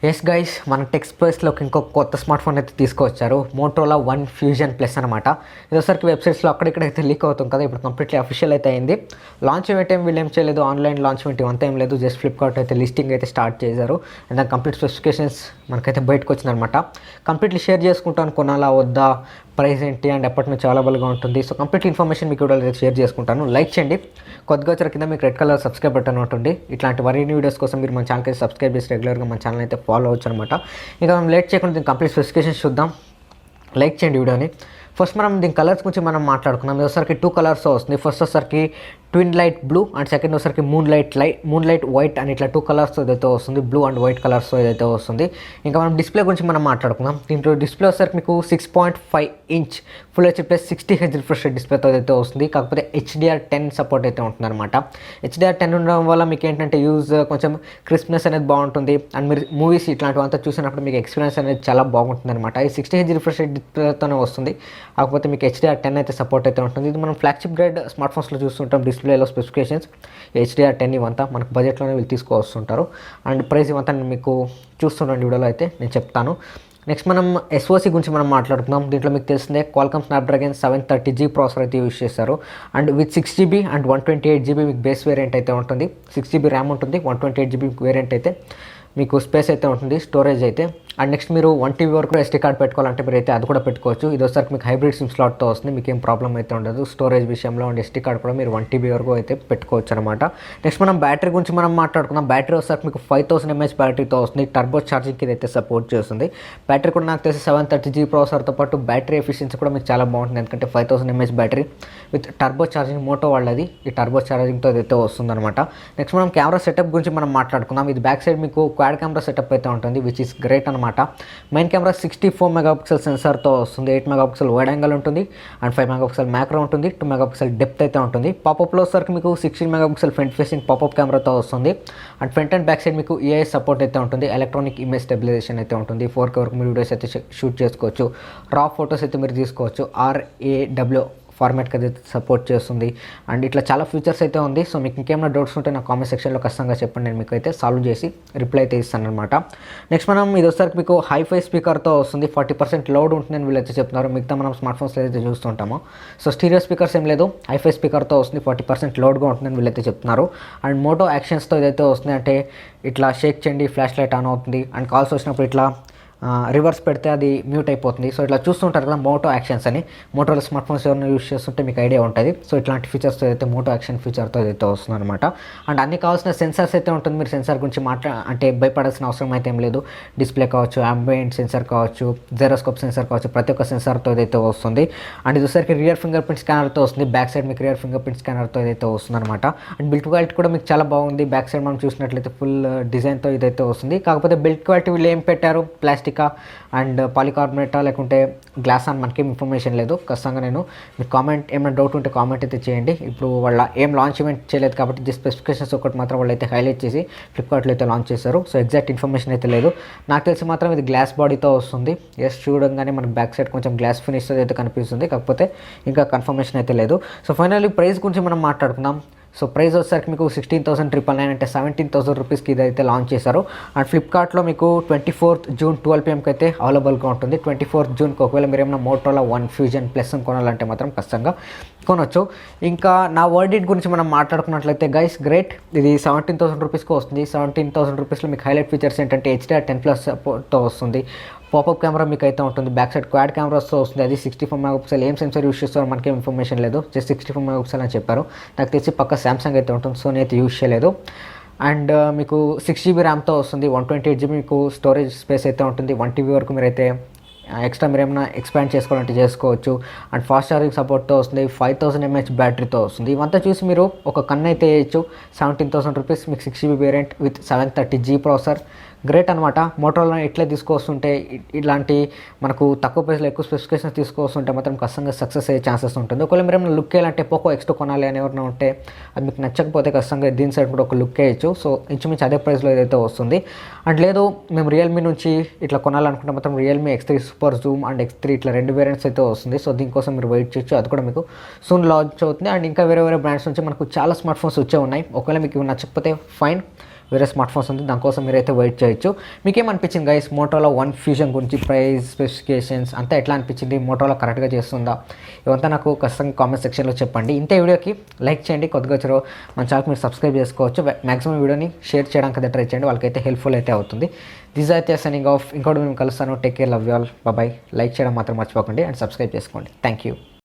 Yes guys, మన tech స్పేస్లోకి ఇంకొక కొత్త స్మార్ట్ ఫోన్ అయితే తీసుకొచ్చారు. మోటోలా వన్ ఫ్యూజన్ ప్లస్ అనమాట. ఇదోసరికి వెబ్సైట్స్లో అక్కడిక్కడైతే లీక్ అవుతుంది కదా, ఇప్పుడు కంప్లీట్లీ అఫీషియల్ అయితే అయింది. లాంచ్ ఈవెంట్ ఏం వీళ్ళు ఏం చేయలేదు, ఆన్లైన్ లాంచ్ ఈవెంట్ ఇవంతా ఏం లేదు. జస్ట్ ఫ్లిప్కార్ట్ అయితే లిస్టింగ్ అయితే స్టార్ట్ చేశారు. అండ్ దాని కంప్లీట్ స్పెసిఫికేషన్స్ మనకైతే బయటకు వచ్చిందనమాట. కంప్లీట్లీ షేర్ చేసుకుంటాను, కొనాలా వద్దా, ప్రైస్ ఏంటి అండ్ ఎప్పటి నుంచి అవైలబుల్గా ఉంటుంది. సో కంప్లీట్ ఇన్ఫర్మేషన్ మీకు వీడియోలో షేర్ చేసుకుంటాను. లైక్ చేయండి. కొద్దిగా వచ్చారు కింద మీకు రెడ్ కలర్ సబ్స్క్రైబ్ బటన్ ఉంటుంది. ఇట్లాంటి మరిన్ని వీడియోస్ కోసం మీరు మన ఛానల్కి సబ్స్క్రైబ్ చేసి రెగ్యులర్గా మన ఛానల్ అయితే ఫాలో అవచ్చు అనమాట. ఇంకా మనం లేట్ చేయకుండా దీని కంప్లీట్ స్పెసిఫికేషన్స్ చూద్దాం. లైక్ చేయండి వీడియోని. ఫస్ట్ మనం దీని కలర్స్ గురించి మనం మాట్లాడుకున్నాం. ఒకసారికి 2 కలర్స్ వస్తుంది. ఫస్ట్ ఒకసారికి twin light blue and second ఒకసారికి మూన్ లైట్ వైట్ అని ఇట్లా 2 కలర్స్ ఏదైతే వస్తుంది, బ్లూ అండ్ వైట్ కలర్స్ ఏదైతే వస్తుంది. ఇంకా మనం డిస్ప్లే గురించి మనం మాట్లాడుకుందాం. దీంట్లో డిస్ప్లే వచ్చేసరికి మీకు 6.5 inch full HD plus 60 H refresh డిస్ప్లేతో అయితే వస్తుంది. కాకపోతే HDR10 సపోర్ట్ అయితే ఉంటుందన్నమాట. HDR10 ఉండడం వల్ల మీకు ఏంటంటే కొంచెం క్రిస్ప్నెస్ అనేది బాగుంటుంది. అండ్ మీరు మూవీస్ ఇట్లాంటివంతా చూసినప్పుడు మీకు ఎక్స్పీరియన్స్ అనేది చాలా బాగుంటుంది అనమాట. ఈ 60 హెచ్ రిఫ్రెష్ డిస్ప్లేతోనే వస్తుంది. కాకపోతే మీకు HDR10 అయితే సపోర్ట్ అయితే ఉంటుంది. ఇది మనం ఫ్లాగ్షిప్ గ్రేడ్ స్మార్ట్ ఫోన్స్లో చూస్తుంటాం. డిస్ప్లేలో స్పెసిఫికేషన్స్ HDR10 ఇవంతా మనకు బడ్జెట్లోనే వీళ్ళు తీసుకొస్తుంటారు. అండ్ ప్రైస్ ఇవంతా నేను మీకు చూస్తుండండి వీడియోలో అయితే నేను చెప్తాను. నెక్స్ట్ మనం SoC గురించి మనం మాట్లాడుకుందాం. దీంట్లో మీకు తెలిసిందే Qualcomm Snapdragon 730G ప్రాసెసర్ అయితే యూజ్ చేస్తారు. And with 6GB and 128GB మీకు బేస్ వేరియంట్ అయితే ఉంటుంది. 6GB ర్యామ్ ఉంటుంది, 128GB వేరియంట్ అయితే మీకు స్పేస్ అయితే ఉంటుంది, స్టోరేజ్ అయితే. అండ్ నెక్స్ట్ మీరు 1TB వరకు SD కార్డ్ పెట్టుకోవాలంటే మీరు అయితే అది కూడా పెట్టుకోవచ్చు. ఇది ఒకసారి మీకు హైబ్రిడ్ సిమ్ స్లాట్తో వస్తుంది, మీకు ఏం ప్రాబ్లం అయితే ఉండదు. స్టోరేజ్ విషయంలో అండ్ SD కార్డ్ కూడా మీరు 1TB వరకు అయితే పెట్టుకోవచ్చు అనమాట. నెక్స్ట్ మనం బ్యాటరీ గురించి మనం మాట్లాడుకుందాం. బ్యాటరీ ఒకసారి మీకు 5000 mAh బ్యాటరీతో వస్తుంది. టర్బో ఛార్జింగ్కి ఇది అయితే సపోర్ట్ చేస్తుంది. బ్యాటరీ కూడా నాకు తెలిసి 730G ప్రాసెసర్తో పాటు బ్యాటరీ ఎఫిషియన్సీ కూడా మీకు చాలా బాగుంటుంది. ఎందుకంటే 5000 mAh battery with turbo charging, Moto వాళ్ళది ఈ టర్బో ఛార్జింగ్తో అయితే వస్తుంది అనమాట. నెక్స్ట్ మనం కెమెరా సెటప్ గురించి మనం మాట్లాడుకుందాం. ఇది బ్యాక్ సైడ్ మీకు క్వాడ్ కెమెరా సెటప్ అయితే ఉంటుంది, విచ్ ఇస్ గ్రేట్ అనమాట. మెయిన్ కెమెరా 64 మెగాపిక్సెల్ సెన్సార్తో వస్తుంది. 8 మెగాపిక్సెల్ వైడ్ యాంగిల్ ఉంటుంది అండ్ 5 మెగాపిక్సెల్ మ్యాక్రో ఉంటుంది. 2 మెగాపిక్సెల్ డెప్త్ అయితే ఉంటుంది. పాపప్లో వచ్చేసరికి మీకు 16 మెగాపిక్సెల్ ఫ్రంట్ ఫేసింగ్ పాపప్ కెమెరాతో వస్తుంది. And front and back side మీకు EIS సపోర్ట్ అయితే ఉంటుంది. ఎలక్ట్రానిక్ ఇమేజ్ స్టెబిలైజేషన్ అయితే ఉంటుంది. 4K వరకు మీరు వీడియోస్ అయితే షూట్ చేసుకోవచ్చు. రా ఫొటోస్ అయితే మీరు తీసుకోవచ్చు. RAW ఫార్మాట్కి అది సపోర్ట్ చేస్తుంది. అండ్ ఇట్లా చాలా ఫీచర్స్ అయితే ఉంది. సో మీకు ఇంకేమైనా డౌట్స్ ఉంటే నా కామెంట్ సెక్షన్లో ఖచ్చితంగా చెప్పండి, నేను మీకు అయితే సాల్వ్ చేసి రిప్లై అయితే ఇస్తాను అనమాట. నెక్స్ట్ మనం ఇది వచ్చేసరికి మీకు హైఫై స్పీకర్తో వస్తుంది. 40% లౌడ్ ఉంటుందని వీళ్ళైతే చెప్తున్నారు. మిగతా మనం స్మార్ట్ ఫోన్స్లో అయితే చూస్తుంటాము. సో స్టీరియో స్పీకర్స్ ఏం లేదు, హైఫై స్పీకర్తో వస్తుంది. 40% లౌడ్గా ఉంటుందని వీళ్ళైతే చెప్తున్నారు. అండ్ మోటో యాక్షన్స్తో ఇదైతే వస్తుంది. అంటే ఇట్లా షేక్ చేయండి, ఫ్లాష్ లైట్ ఆన్ అవుతుంది. అండ్ కాల్స్ వచ్చినప్పుడు ఇట్లా రివర్స్ పెడితే అది మ్యూట్ అయిపోతుంది. సో ఇట్లా చూస్తుంటారు కదా మోటో యాక్షన్స్ అని. మోటోలో స్మార్ట్ ఫోన్స్ ఎవరైనా యూస్ చేస్తుంటే మీకు ఐడియా ఉంటుంది. సో ఇట్లాంటి ఫీచర్స్తో అయితే మోటో యాక్షన్ ఫీచర్తో అయితే వస్తుంది అనమాట. అండ్ అన్ని కావాల్సిన సెన్సార్స్ అయితే ఉంటుంది. మీరు సెన్సార్ గురించి అంటే భయపడాల్సిన అవసరం అయితే ఏం లేదు. డిస్ప్లే కావచ్చు, అంబియంట్ సెన్సార్ కావచ్చు, జెరోస్కోప్ సెన్సార్ కావచ్చు, ప్రతి ఒక్క సెన్సార్తో అయితే వస్తుంది. అండ్ ఇది వచ్చేసరికి రియర్ ఫింగర్ ప్రింట్ స్కానర్తో వస్తుంది. బ్యాక్ సైడ్ మీకు రియర్ ఫింగర్ ప్రింట్ స్కానర్తో అయితే వస్తుంది అనమాట. అండ్ బిల్డ్ క్వాలిటీ కూడా మీకు చాలా బాగుంది. బ్యాక్ సైడ్ మనం చూసినట్లయితే ఫుల్ డిజైన్తో ఇదైతే వస్తుంది. కాకపోతే బిల్డ్ క్వాలిటీ వీళ్ళు ఏం పెట్టారు, ప్లాస్టికా అండ్ పాలికార్బోనేటా లేకుంటే గ్లాస్ అని మనకేం ఇన్ఫర్మేషన్ లేదు. ఖచ్చితంగా నేను మీకు కామెంట్ ఏమైనా డౌట్ ఉంటే కామెంట్ అయితే చేయండి. ఇప్పుడు వాళ్ళ ఏం లాంచ్ ఈవెంట్ చేయలేదు కాబట్టి జస్ట్ స్పెసిఫికేషన్స్ ఒకటి మాత్రం వాళ్ళు అయితే హైలైట్ చేసి ఫ్లిప్కార్ట్లో అయితే లాంచ్ చేశారు. సో ఎగ్జాక్ట్ ఇన్ఫర్మేషన్ అయితే లేదు. నాకు తెలిసి మాత్రం ఇది గ్లాస్ బాడీతో వస్తుంది. ఎస్, చూడంగానే మనకి బ్యాక్ సైడ్ కొంచెం గ్లాస్ ఫినిష్తో అయితే కనిపిస్తుంది. కాకపోతే ఇంకా కన్ఫర్మేషన్ అయితే లేదు. సో ఫైనల్లీ ప్రైస్ గురించి మనం మాట్లాడుకుందాం. సో ప్రైస్ వచ్చేసరికి మీకు 16,999 అంటే 17,000 రూపీస్కి ఇదైతే లాంచ్ చేశారు. అండ్ ఫ్లిప్కార్ట్లో మీకు 24th జూన్ 12 PMకి అయితే అవైలబుల్గా ఉంటుంది. 24th జూన్కి ఒకవేళ మీరు ఏమైనా మోటోలా వన్ ఫ్యూజన్ ప్లస్ కొనాలంటే మాత్రం ఖచ్చితంగా కొనవచ్చు. ఇంకా నా వర్డిట్ గురించి మనం మాట్లాడుకున్నట్లయితే గైస్ గ్రేట్, ఇది 17,000 రూపీస్కి వస్తుంది. 17,000 రూపీస్లో మీకు హైలైట్ ఫీచర్స్ ఏంటంటే HDR10+ సపోర్ట్తో వస్తుంది. పాపప్ కెమెరా మీకు అయితే ఉంటుంది. బ్యాక్ సైడ్ క్వాడ్ కెమెరాస్తో వస్తుంది. అది 64 మెగాపిక్సెల్. ఏం సెన్సర్ యూస్ చేస్తారో మనకేం ఇన్ఫర్మేషన్ లేదు. జస్ట్ 64 మెగాపిక్సెల్ అని చెప్పారు. నాకు తెలిసి పక్క శాంసంగ్ అయితే ఉంటుంది. సోనీ అయితే యూస్ చేయలేదు. అండ్ మీకు 6GB ర్యామ్తో వస్తుంది. 128GB మీకు స్టోరేజ్ స్పేస్ అయితే ఉంటుంది. 1TB వరకు మీరైతే ఎక్స్ట్రా మీరు ఏమైనా ఎక్స్పాండ్ చేసుకోవాలంటే చేసుకోవచ్చు. అండ్ ఫాస్ట్ ఛార్జింగ్ సపోర్ట్తో వస్తుంది. 5000 mAh బ్యాటరీతో వస్తుంది. ఇవంతా చూసి మీరు ఒక కన్ను అయితే వేయచ్చు. 17,000 రూపీస్ మీకు 6GB variant with 730G processor. Great అనమాట. మోటోలో ఇట్లే తీసుకొస్తుంటే ఇలాంటి మనకు తక్కువ ప్రైస్లో ఎక్కువ స్పెసిఫికేషన్స్ తీసుకొస్తుంటే మాత్రం ఖచ్చితంగా సక్సెస్ అయ్యే ఛాన్సెస్ ఉంటుంది. ఒకవేళ మీరు ఏమైనా లుక్ వేయాలంటే పోకో X2 కొనాలి అని ఎవరైనా ఉంటే అది మీకు నచ్చకపోతే ఖచ్చితంగా దీని సైడ్ కూడా ఒక లుక్ వేయచ్చు. సో ఇంచుమించు అదే ప్రైస్లో ఏదైతే వస్తుంది. అండ్ లేదు మేము రియల్మీ నుంచి ఇట్లా కొనాలనుకుంటే మాత్రం Realme X3 super Zoom and X3 ఇట్లా 2 వేరియంట్స్ అయితే వస్తుంది. సో దీనికోసం మీరు వెయిట్ చేయొచ్చు. అది కూడా మీకు సూన్ లాంచ్ అవుతుంది. అండ్ ఇంకా వేరే బ్రాండ్స్ నుంచి మనకు చాలా స్మార్ట్ ఫోన్స్ వచ్చే ఉన్నాయి. ఒకవేళ మీకు నచ్చకపోతే ఫైన్, వేరే స్మార్ట్ ఫోన్స్ ఉంది, దానికోసం మీరైతే వెయిట్ చేయొచ్చు. మీకేమనిపించింది గైస్ మోటోలా వన్ ఫ్యూజన్ గురించి, ప్రైస్, స్పెసిఫికేషన్స్ అంతా ఎట్లా అనిపించింది, మోటోలా కరెక్ట్గా చేస్తుందా, ఇవంతా నాకు ఖచ్చితంగా కామెంట్ సెక్షన్లో చెప్పండి. ఇంతే వీడియోకి లైక్ చేయండి, కొద్దిగా వచ్చారో మన ఛానల్కి మీరు సబ్స్క్రైబ్ చేసుకోవచ్చు. మ్యాక్సిమం వీడియోని షేర్ చేయడానికి అయితే ట్రై చేయండి, వాళ్ళకైతే హెల్ప్ఫుల్ అయితే అవుతుంది. దిస్ అయితే సైనింగ్ ఆఫ్. ఇంకోటి మేము కలుస్తాను. Take care, love you all, bye. Like చేయడం మాత్రం మర్చిపోకండి అండ్ సబ్స్క్రైబ్ చేసుకోండి. Thank you.